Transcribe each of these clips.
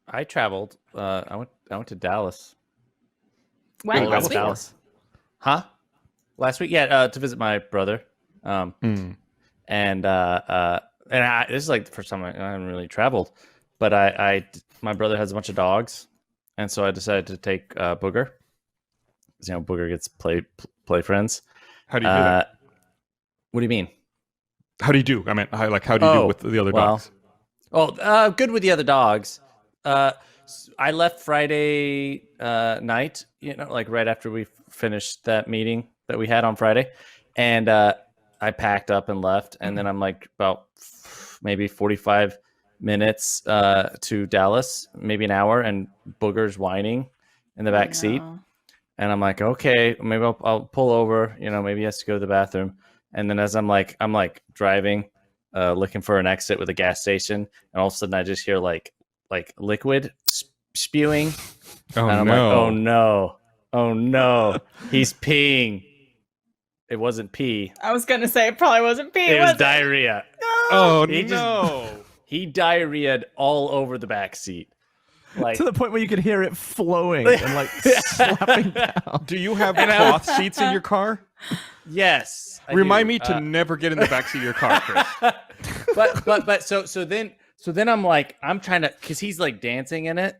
I traveled. I went to Dallas. When? Last week? Dallas. Huh? Last week? Yeah, to visit my brother. And this is like the first time I haven't really traveled, but my brother has a bunch of dogs, and so I decided to take Booger. You know, Booger gets play friends. How do you do that? What do you mean? How do you do? I mean, how do you do with the other dogs? Oh, good with the other dogs. I left Friday night, you know, like right after we finished that meeting that we had on Friday, and I packed up and left, and then I'm like about maybe 45 minutes to Dallas, maybe an hour, and Booger's whining in the back seat, and I'm like, okay, maybe I'll pull over, you know, maybe he has to go to the bathroom, and then as I'm like driving, looking for an exit with a gas station, and all of a sudden I just hear like liquid spewing. Oh, and I'm like, oh no, he's peeing. It wasn't pee. I was gonna say it probably wasn't pee. It was diarrhea. No! Oh no! He diarrheaed all over the back seat, like to the point where you could hear it flowing and like slapping down. Do you have cloth seats in your car? Yes. Remind me to never get in the backseat of your car, Chris. but so then I'm like, I'm trying to, because he's like dancing in it,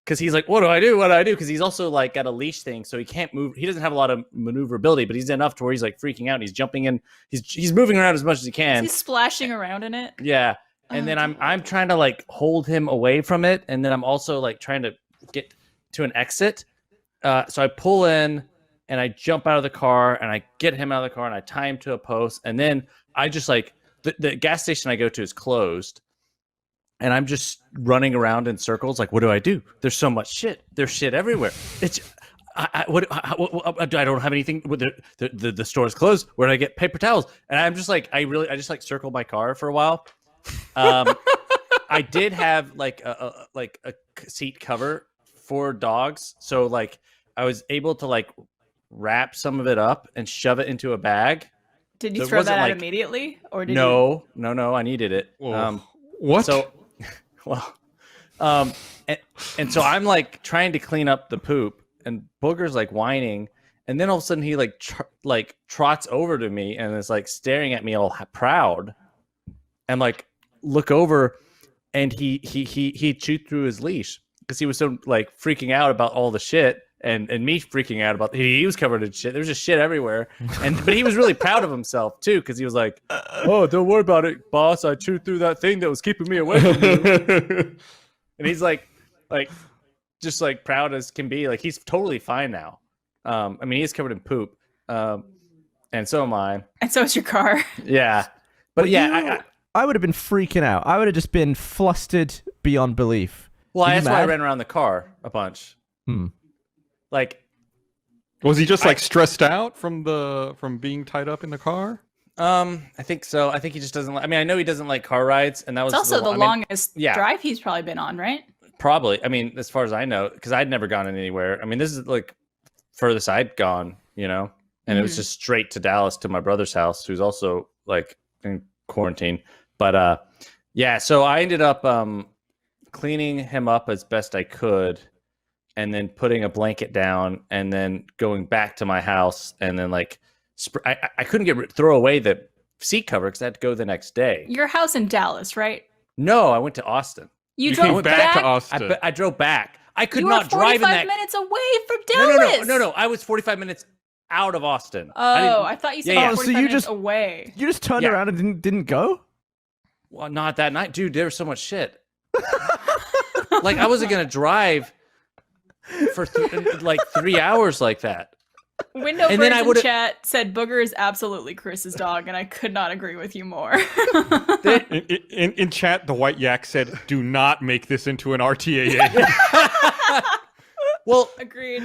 because he's like, what do I do? Because he's also like got a leash thing, so he can't move. He doesn't have a lot of maneuverability, but he's enough to where he's like freaking out. And he's jumping in. He's moving around as much as he can. He's splashing around in it. Yeah, and then I'm trying to like hold him away from it, and then I'm also like trying to get to an exit. So I pull in and I jump out of the car and I get him out of the car and I tie him to a post, and then I just like the gas station I go to is closed. And I'm just running around in circles. Like, what do I do? There's so much shit. There's shit everywhere. I don't have anything. The store's closed. Where do I get paper towels? And I'm just like, I just like circled my car for a while. I did have like a seat cover for dogs. So like I was able to like wrap some of it up and shove it into a bag. Did you So throw that out like, immediately? Or did No, I needed it. What? So, well, and so I'm like trying to clean up the poop, and Booger's like whining, and then all of a sudden he like trots over to me and is like staring at me all proud, and like look over, and he chewed through his leash because he was so like freaking out about all the shit. And me freaking out about he was covered in shit. There was just shit everywhere, but he was really proud of himself too because he was like, "Oh, don't worry about it, boss. I chewed through that thing that was keeping me away from you." And he's like, just like proud as can be. Like he's totally fine now. I mean, he's covered in poop, and so am I. And so is your car. Yeah, but I would have been freaking out. I would have just been flustered beyond belief. Well, that's why I ran around the car a bunch. Like, was he just like stressed out from being tied up in the car? I think so. I think he just doesn't. I mean, I know he doesn't like car rides, and that was It's also the longest drive he's probably been on, right? Probably. I mean, as far as I know, because I'd never gone anywhere. I mean, this is like furthest I'd gone, you know, and it was just straight to Dallas to my brother's house, who's also like in quarantine. But yeah, so I ended up cleaning him up as best I could, and then putting a blanket down, and then going back to my house, and then like I couldn't throw away the seat cover because I had to go the next day. Your house in Dallas, right? No, I went to Austin. You drove back to Austin. I drove back. I could not drive in that. 45 minutes away from Dallas. No. I was 45 minutes out of Austin. Oh, I thought you said 45 so minutes away. You just turned around and didn't go? Well, not that night, dude. There was so much shit. Like I wasn't gonna drive for like 3 hours like that. Window Birds in chat said Booger is absolutely Chris's dog, and I could not agree with you more. in chat, the White Yak said, "Do not make this into an RTAA." Well, agreed.